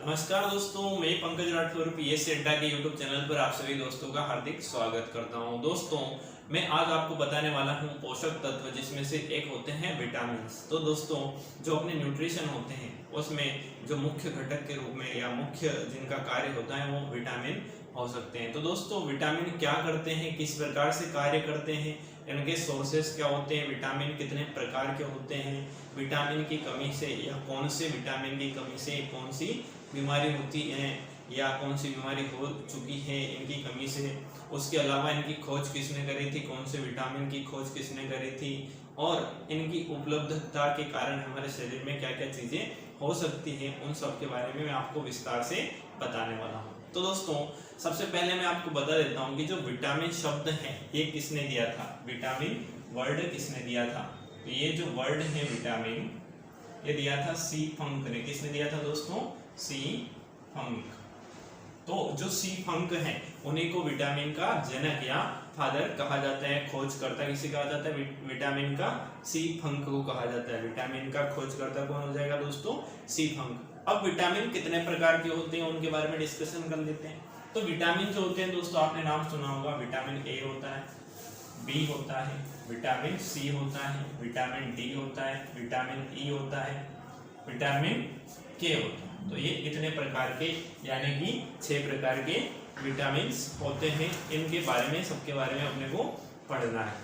नमस्कार दोस्तों, मैं पंकज राठौर पीएससी अड्डा के यूट्यूब चैनल पर आप सभी दोस्तों का हार्दिक स्वागत करता हूं। दोस्तों, मैं आज आपको बताने वाला हूं पोषक तत्व, जिसमें से एक होते हैं विटामिन। तो दोस्तों, जो अपने न्यूट्रिशन होते हैं उसमें जो मुख्य घटक के रूप में या मुख्य जिनका कार्य होता है वो विटामिन हो सकते हैं। तो दोस्तों, विटामिन क्या करते हैं, किस प्रकार से कार्य करते हैं, इनके सोर्सेस क्या होते हैं, विटामिन कितने प्रकार के होते हैं, विटामिन की कमी से या कौन से विटामिन की कमी से कौन सी बीमारी होती है या कौन सी बीमारी हो चुकी है इनकी कमी से, उसके अलावा इनकी खोज किसने करी थी, कौन से विटामिन की खोज किसने करी थी और इनकी उपलब्धता के कारण हमारे शरीर में क्या क्या चीज़ें हो सकती हैं, उन सब के बारे में मैं आपको विस्तार से बताने वाला हूँ। तो दोस्तों, सबसे पहले मैं आपको बता देता हूँ कि जो विटामिन शब्द है ये किसने दिया था, विटामिन वर्ड किसने दिया था। तो ये जो वर्ड है विटामिन, ये दिया था सी फंक ने। किसने दिया था दोस्तों? सी फंक। तो जो सी फंक है उन्हीं को विटामिन का जनक या फादर कहा जाता है, खोजकर्ता किसे कहा जाता है, विटामिन का सी फंक को कहा जाता है। विटामिन का खोजकर्ता कौन हो जाएगा दोस्तों? सी फंक। अब विटामिन कितने प्रकार के होते हैं उनके बारे में डिस्कशन कर लेते हैं। तो विटामिन जो होते हैं दोस्तों, आपने नाम सुना होगा, विटामिन ए होता है, बी होता है, विटामिन सी होता है, विटामिन डी होता है, विटामिन ई होता है, विटामिन के होता है। तो ये इतने प्रकार के यानी कि 6 प्रकार के विटामिन होते हैं। इनके बारे में सबके बारे में अपने को पढ़ना है।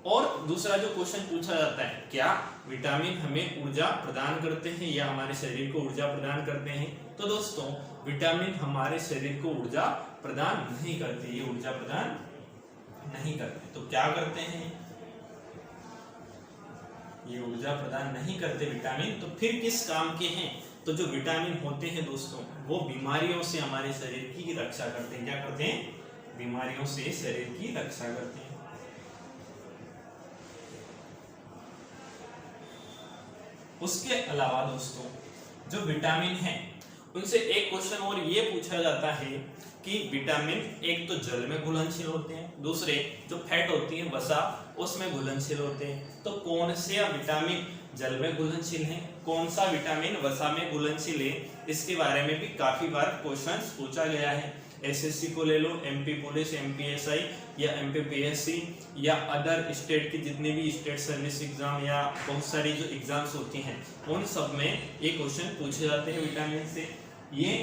और दूसरा जो क्वेश्चन पूछा जाता है, क्या विटामिन हमें ऊर्जा प्रदान करते हैं या हमारे शरीर को ऊर्जा प्रदान करते हैं? तो दोस्तों, विटामिन हमारे शरीर को ऊर्जा प्रदान नहीं करते, ये ऊर्जा प्रदान नहीं करते। तो क्या करते हैं? ये ऊर्जा प्रदान नहीं करते विटामिन। तो फिर किस काम के हैं? तो जो विटामिन होते हैं दोस्तों, वो बीमारियों से हमारे शरीर की रक्षा करते हैं। क्या करते हैं? बीमारियों से शरीर की रक्षा करते हैं। उसके अलावा दोस्तों, जो विटामिन है उनसे एक क्वेश्चन और ये पूछा जाता है कि विटामिन एक तो जल में घुलनशील होते हैं, दूसरे जो फैट होती है वसा उसमें घुलनशील होते हैं। तो कौन से विटामिन जल में घुलनशील है, कौन सा विटामिन वसा में घुलनशील है, इसके बारे में भी काफी बार क्वेश्चंस पूछा गया है। एसएससी को ले लो, एमपी पुलिस, एमपीएसआई या एमपीपीएससी या अदर स्टेट के जितने भी स्टेट सर्विस एग्जाम या बहुत सारी जो एग्जाम्स होती हैं उन सब में ये क्वेश्चन पूछे जाते हैं विटामिन से। ये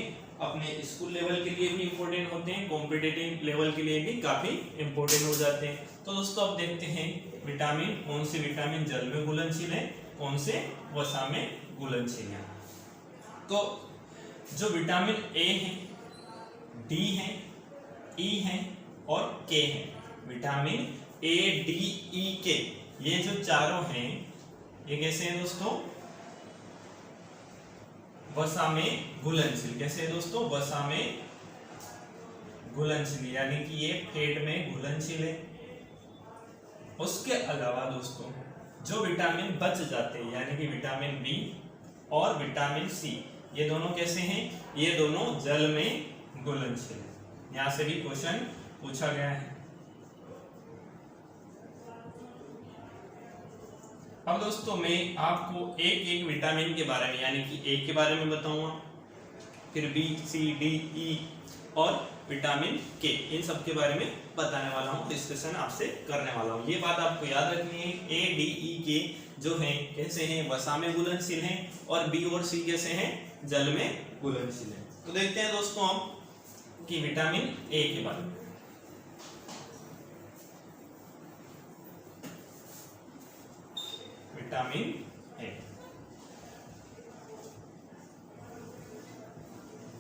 अपने स्कूल लेवल के लिए भी इम्पोर्टेंट होते हैं, कॉम्पिटिटिव लेवल के लिए भी काफी इम्पोर्टेंट हो जाते हैं। तो दोस्तों, अब देखते हैं विटामिन, कौन से विटामिन जल में घुलनशील है, कौन से वसा में घुलनशील है। तो जो विटामिन ए है, डी है, ई है और के है, विटामिन ए, डी, ई, के, ये जो चारों हैं ये कैसे हैं दोस्तों? वसा में घुलनशील। कैसे है दोस्तों? वसा में घुलनशील, यानी कि ये फैट में घुलनशील है। उसके अलावा दोस्तों, जो विटामिन बच जाते हैं यानी कि विटामिन बी और विटामिन सी, ये दोनों कैसे हैं? ये दोनों जल में घुलनशील है। यहां से भी क्वेश्चन पूछा गया है। अब दोस्तों, मैं आपको एक एक विटामिन के बारे में यानी कि ए के बारे में बताऊंगा, फिर बी, सी, डी, ई और विटामिन के, इन सब के बारे में बताने वाला हूँ, डिस्कशन आपसे करने वाला हूँ। ये बात आपको याद रखनी है, ए, डी, ई, के जो हैं कैसे हैं? वसा में घुलनशील हैं और बी और सी कैसे हैं? जल में घुलनशील हैं। तो देखते हैं दोस्तों हम कि विटामिन ए के बारे में। विटामिन ए,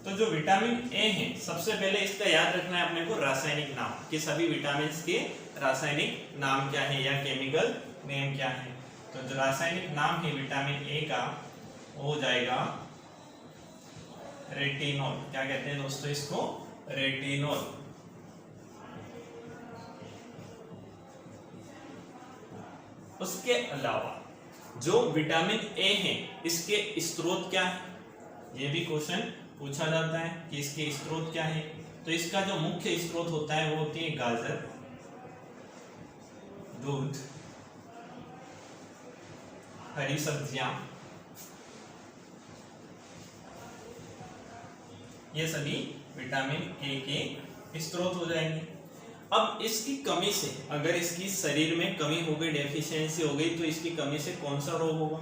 तो जो विटामिन ए है, सबसे पहले इसका याद रखना है अपने को रासायनिक नाम, कि सभी विटामिन के रासायनिक नाम क्या है या केमिकल नेम क्या है। तो जो रासायनिक नाम है विटामिन ए का हो जाएगा रेटिनॉल। क्या कहते हैं दोस्तों इसको? रेटिनॉल। उसके अलावा जो विटामिन ए है इसके स्रोत क्या है, ये भी क्वेश्चन पूछा जाता है कि इसके स्रोत क्या है। तो इसका जो मुख्य स्रोत होता है वो होती है गाजर, दूध, हरी सब्जियां, ये सभी विटामिन ए के स्रोत हो जाएंगे। अब इसकी कमी से, अगर इसकी शरीर में कमी हो गई, डेफिशिएंसी हो गई, तो इसकी कमी से कौन सा रोग होगा?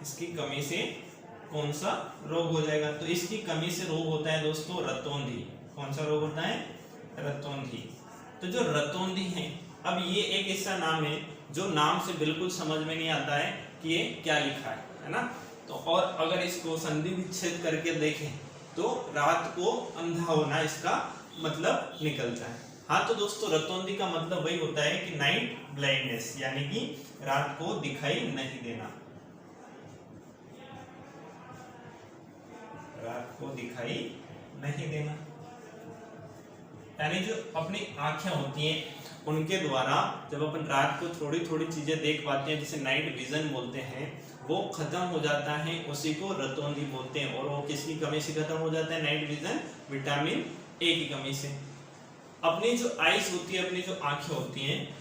इसकी कमी से कौन सा रोग हो जाएगा? तो इसकी कमी से रोग होता है दोस्तों रतौंधी। कौन सा रोग होता है? रतौंधी। तो जो रतौंधी है, अब ये एक ऐसा नाम है जो नाम से बिल्कुल समझ में नहीं आता है कि ये क्या लिखा है ना। तो और अगर इसको संधि विच्छेद करके देखें तो रात को अंधा होना इसका मतलब निकलता है। हाँ, तो दोस्तों रतौंधी का मतलब वही होता है कि नाइट ब्लाइंडनेस, यानी कि रात को दिखाई नहीं देना, रात को दिखाई नहीं देना। यानी जो अपनी आंखें होती हैं उनके द्वारा जब अपन रात को थोड़ी थोड़ी चीजें देख पाते हैं, जिसे नाइट विजन बोलते हैं, वो खत्म हो जाता है, उसी को रतौंधी बोलते हैं। और वो किसकी कमी से खत्म हो जाता है नाइट विजन? विटामिन ए की कमी से। अपनी जो आईज होती है, अपनी जो आंखें होती हैं,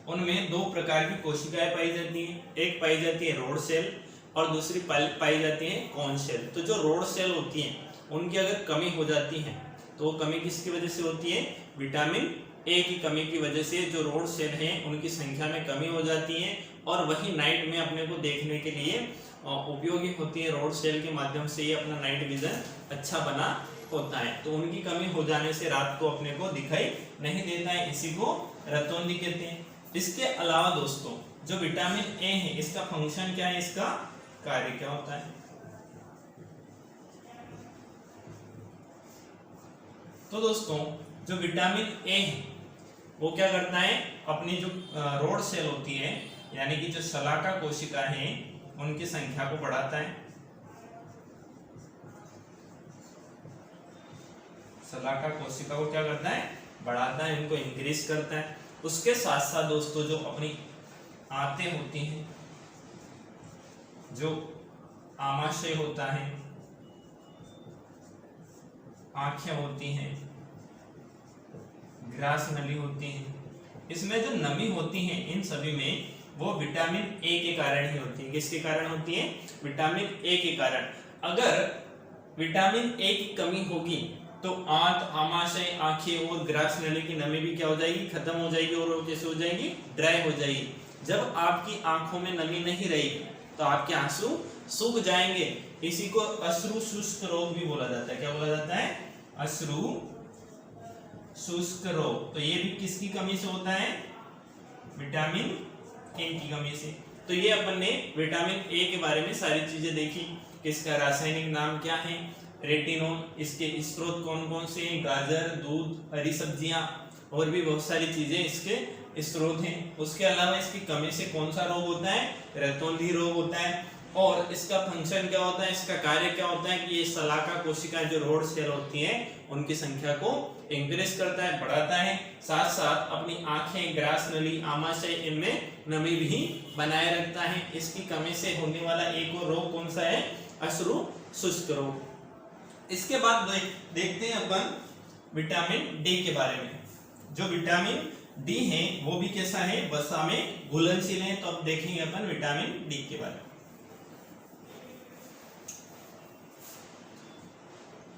उनमें दो प्रकार की कोशिकाएं पाई जाती हैं। एक पाई जाती है रोड सेल और दूसरी पाई जाती है कोन सेल। तो जो रोड सेल होती हैं उनकी अगर कमी हो जाती है तो वो कमी किसकी वजह से होती है? विटामिन ए की कमी की वजह से जो रोड सेल हैं उनकी संख्या में कमी हो जाती है, और वही नाइट में अपने को देखने के लिए उपयोगी होती है। रोड सेल के माध्यम से ये अपना नाइट विजन अच्छा बना होता है। तो उनकी कमी हो जाने से रात को अपने को दिखाई नहीं देता है, इसी को रतौंधी कहते हैं। इसके अलावा दोस्तों जो विटामिन ए है, इसका फंक्शन क्या है, इसका कार्य क्या होता है? तो दोस्तों जो विटामिन ए है वो क्या करता है? अपनी जो रोड सेल होती है, यानी कि जो शलाका कोशिका है, उनकी संख्या को बढ़ाता है। शलाका कोशिका को क्या करता है? बढ़ाता है, इनको इंक्रीज करता है। उसके साथ साथ दोस्तों जो अपनी आंतें होती हैं, जो आमाशय होता है, आंखें होती हैं, ग्रास नली होती है, इसमें जो नमी होती है इन सभी में वो विटामिन ए के कारण ही होती है। किसके कारण होती है? विटामिन ए के कारण। अगर विटामिन ए की कमी होगी तो आंत, आमाशय, आंखें और ग्रास नली की नमी भी क्या हो जाएगी? खत्म हो जाएगी। और वो कैसे हो जाएगी? ड्राई हो जाएगी। जब आपकी आंखों में नमी नहीं रहेगी तो आपके आंसू सूख जाएंगे। इसी को अश्रु शुष्क रोग भी बोला जाता है। क्या बोला जाता है? अश्रु शुष्क रोग। तो ये भी किसकी कमी से होता है? विटामिन ए की कमी से। तो ये अपन ने विटामिन ए के बारे में सारी चीजें देखी। किसका रासायनिक नाम क्या है? रेटिनोल। इसके स्रोत कौन कौन से हैं? गाजर, दूध, हरी सब्जियां और भी बहुत सारी चीजें इसके स्रोत हैं। उसके अलावा इसकी कमी से कौन सा रोग होता है? रतौंधी रोग होता है। और इसका फंक्शन क्या होता है, इसका कार्य क्या होता है कि ये शलाका कोशिकाएं जो रोड सेल होती हैं उनकी संख्या को इंक्रीज करता है, बढ़ाता है। साथ साथ अपनी आंखें, ग्रास नली, आमाशय, इनमें नमी भी बनाए रखता है। इसकी कमी से होने वाला एक और रोग कौन सा है? अश्रु शुष्क रोग। इसके बाद देखते हैं अपन विटामिन डी के बारे में। जो विटामिन डी है वो भी कैसा है? वसा में घुलनशील है। तो अब देखेंगे अपन विटामिन डी के बारे में।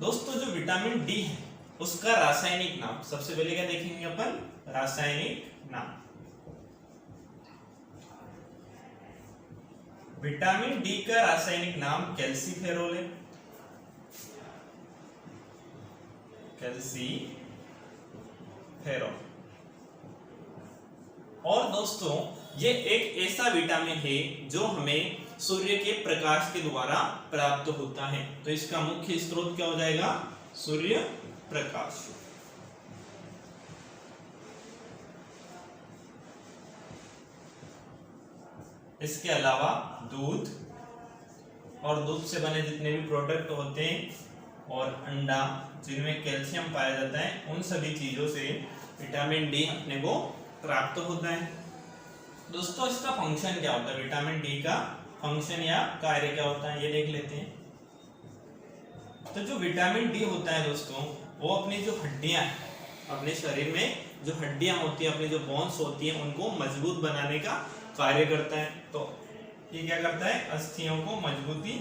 दोस्तों जो विटामिन डी है उसका रासायनिक नाम, सबसे पहले क्या देखेंगे अपन? रासायनिक नाम। विटामिन डी का रासायनिक नाम कैल्सीफेरोल है। कैल्सीफेरोल। और दोस्तों ये एक ऐसा विटामिन है जो हमें सूर्य के प्रकाश के द्वारा प्राप्त होता है। तो इसका मुख्य स्रोत क्या हो जाएगा? सूर्य प्रकाश। इसके अलावा दूध और दूध से बने जितने भी प्रोडक्ट होते हैं और अंडा जिनमें कैल्शियम पाया जाता है, उन सभी चीजों से विटामिन डी अपने को प्राप्त होता है। दोस्तों इसका फंक्शन क्या होता है? विटामिन डी का फंक्शन या कार्य क्या होता है ये देख लेते हैं। तो जो विटामिन डी होता है दोस्तों वो अपनी जो हड्डियां हैं, अपने शरीर में जो हड्डियां होती हैं, अपनी जो बोन्स होती हैं, उनको मजबूत बनाने का कार्य करता है। तो ये क्या करता है? अस्थियों को मजबूती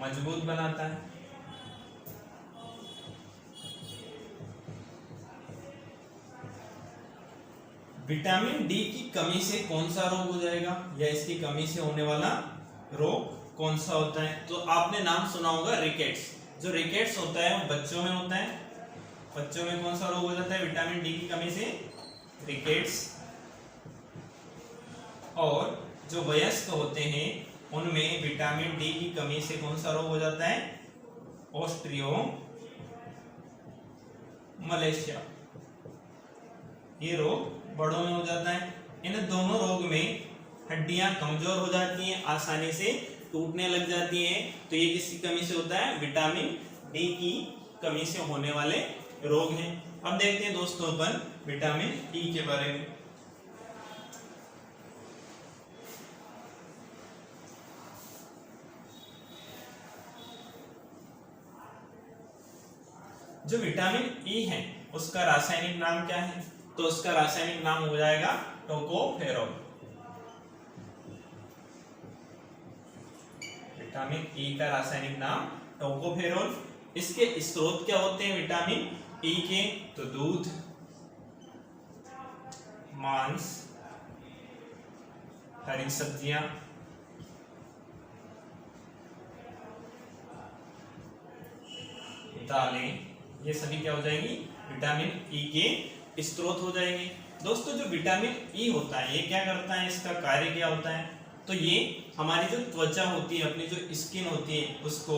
मजबूत बनाता है। विटामिन डी की कमी से कौन सा रोग हो जाएगा, या इसकी कमी से होने वाला रोग कौन सा होता है? तो आपने नाम सुना होगा रिकेट्स। जो रिकेट्स होता है वो बच्चों में होता है। बच्चों में कौन सा रोग हो जाता है विटामिन डी की कमी से? रिकेट्स। और जो वयस्क होते हैं उनमें विटामिन डी की कमी से कौन सा रोग हो जाता है? Osteo Malaysia. ये रोग बड़ों में हो जाता है। इन दोनों रोग में हड्डियां कमजोर हो जाती हैं, आसानी से टूटने लग जाती हैं। तो ये किसकी कमी से होता है? विटामिन डी की कमी से होने वाले रोग हैं। अब देखते हैं दोस्तों अपन विटामिन ई के बारे में। जो विटामिन ई है उसका रासायनिक नाम क्या है? तो उसका रासायनिक नाम हो जाएगा टोकोफेरोल। विटामिन ई का रासायनिक नाम टोकोफेरोल। इसके स्रोत क्या होते हैं विटामिन ई के? तो दूध, मांस, हरी सब्जियां, दालें, ये सभी क्या हो जाएंगी? विटामिन ई के स्रोत हो जाएंगे। दोस्तों जो विटामिन ई होता है ये क्या करता है, इसका कार्य क्या होता है? तो ये हमारी जो त्वचा होती है, अपनी जो स्किन होती है, उसको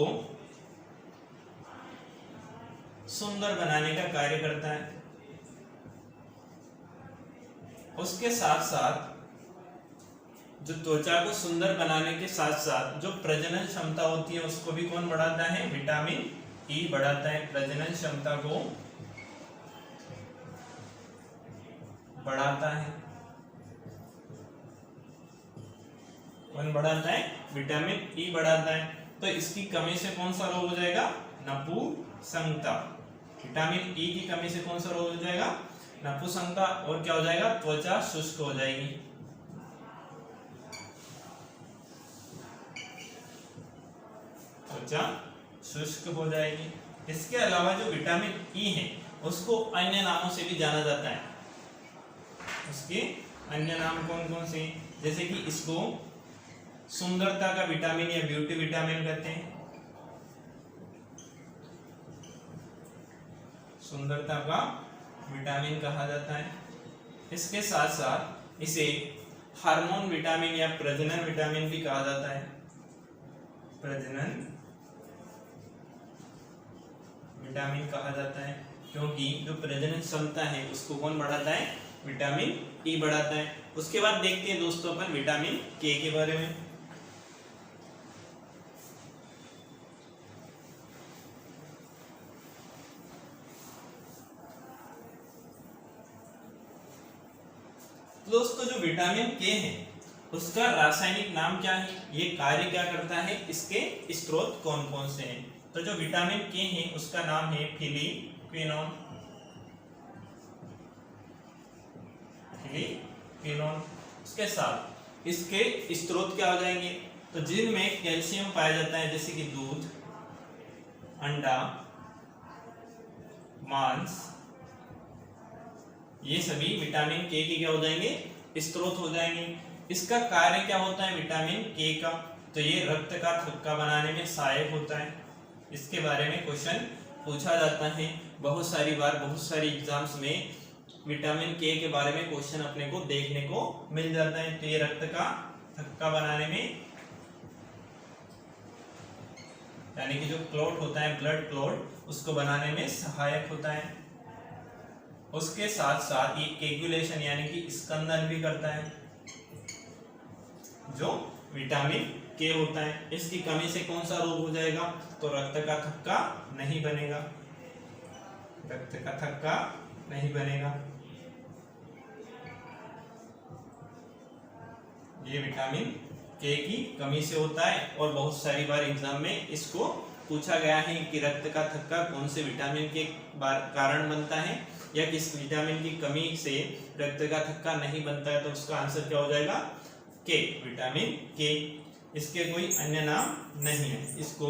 सुंदर बनाने का कार्य करता है। उसके साथ साथ जो त्वचा को सुंदर बनाने के साथ साथ जो प्रजनन क्षमता होती है उसको भी कौन बढ़ाता है? विटामिन ई बढ़ाता है। प्रजनन क्षमता को बढ़ाता है। कौन बढ़ाता है? विटामिन ई बढ़ाता है। तो इसकी कमी से कौन सा रोग हो जाएगा? नपुंसकता। विटामिन ई की कमी से कौन सा रोग हो जाएगा? नपुंसकता। और क्या हो जाएगा? त्वचा शुष्क हो जाएगी। त्वचा शुष्क हो जाएगी। इसके अलावा जो विटामिन ई है उसको अन्य नामों से भी जाना जाता है। उसके अन्य नाम कौन कौन से? जैसे कि इसको सुंदरता का विटामिन या ब्यूटी विटामिन कहते हैं। सुंदरता का विटामिन कहा जाता है। इसके साथ साथ इसे हार्मोन विटामिन या प्रजनन विटामिन भी कहा जाता है। प्रजनन विटामिन कहा जाता है क्योंकि जो प्रजनन क्षमता है उसको कौन बढ़ाता है? विटामिन ई बढ़ाता है। उसके बाद देखते हैं दोस्तों अपन विटामिन के बारे में। दोस्तों जो विटामिन के है उसका रासायनिक नाम क्या है, ये कार्य क्या करता है, इसके स्रोत कौन कौन से हैं? तो जो विटामिन के है उसका नाम है फिलिक्विनोन। फिलिक्विनोन। उसके साथ इसके स्रोत क्या हो जाएंगे? तो जिनमें कैल्शियम पाया जाता है जैसे कि दूध, अंडा, मांस, ये सभी विटामिन के क्या हो जाएंगे? स्रोत हो जाएंगे। इसका कार्य क्या होता है विटामिन के का? तो ये रक्त का थक्का बनाने में सहायक होता है। इसके बारे में क्वेश्चन पूछा जाता है बहुत सारी बार, बहुत सारी एग्जाम्स में विटामिन के बारे में क्वेश्चन अपने को देखने को मिल जाता है। तो ये रक्त का थक्का बनाने में, यानी कि जो क्लॉट होता है, ब्लड क्लॉट, उसको बनाने में सहायक होता है। उसके साथ साथ ये कोएगुलेशन यानी कि स्कंदन भी करता है। जो विटामिन के होता है इसकी कमी से कौन सा रोग हो जाएगा? तो रक्त का थक्का नहीं बनेगा। रक्त का थक्का नहीं बनेगा। ये विटामिन के की कमी से होता है और बहुत सारी बार एग्जाम में इसको पूछा गया है कि रक्त का थक्का कौन से विटामिन के कारण बनता है या किस विटामिन की कमी से रक्त का थक्का नहीं बनता है। तो उसका आंसर क्या हो जाएगा? के, विटामिन के। इसके कोई अन्य नाम नहीं है, इसको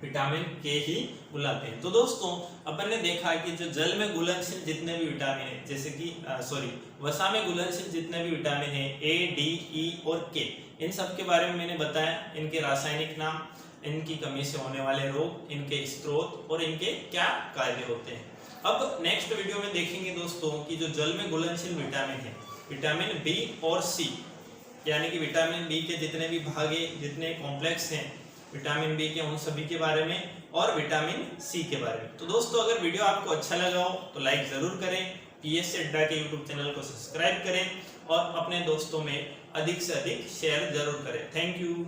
विटामिन के ही बुलाते हैं। तो दोस्तों अपन ने देखा कि जो जल में घुलनशील जितने भी विटामिन है, जैसे कि वसा में घुलनशील जितने भी विटामिन है ए, डी, ई और के, इन सब के बारे में मैंने बताया, इनके रासायनिक नाम, इनकी कमी से होने वाले रोग, इनके स्रोत और इनके क्या कार्य होते हैं। अब नेक्स्ट वीडियो में देखेंगे दोस्तों कि जो जल में घुलनशील विटामिन है, विटामिन बी और सी, यानी कि विटामिन बी के जितने भी भाग है, जितने कॉम्प्लेक्स हैं विटामिन बी के, उन सभी के बारे में, और विटामिन सी के बारे में। तो दोस्तों अगर वीडियो आपको अच्छा लगा हो तो लाइक जरूर करें, पीएससी अड्डा के यूट्यूब चैनल को सब्सक्राइब करें और अपने दोस्तों में अधिक से अधिक शेयर जरूर करें। Thank you.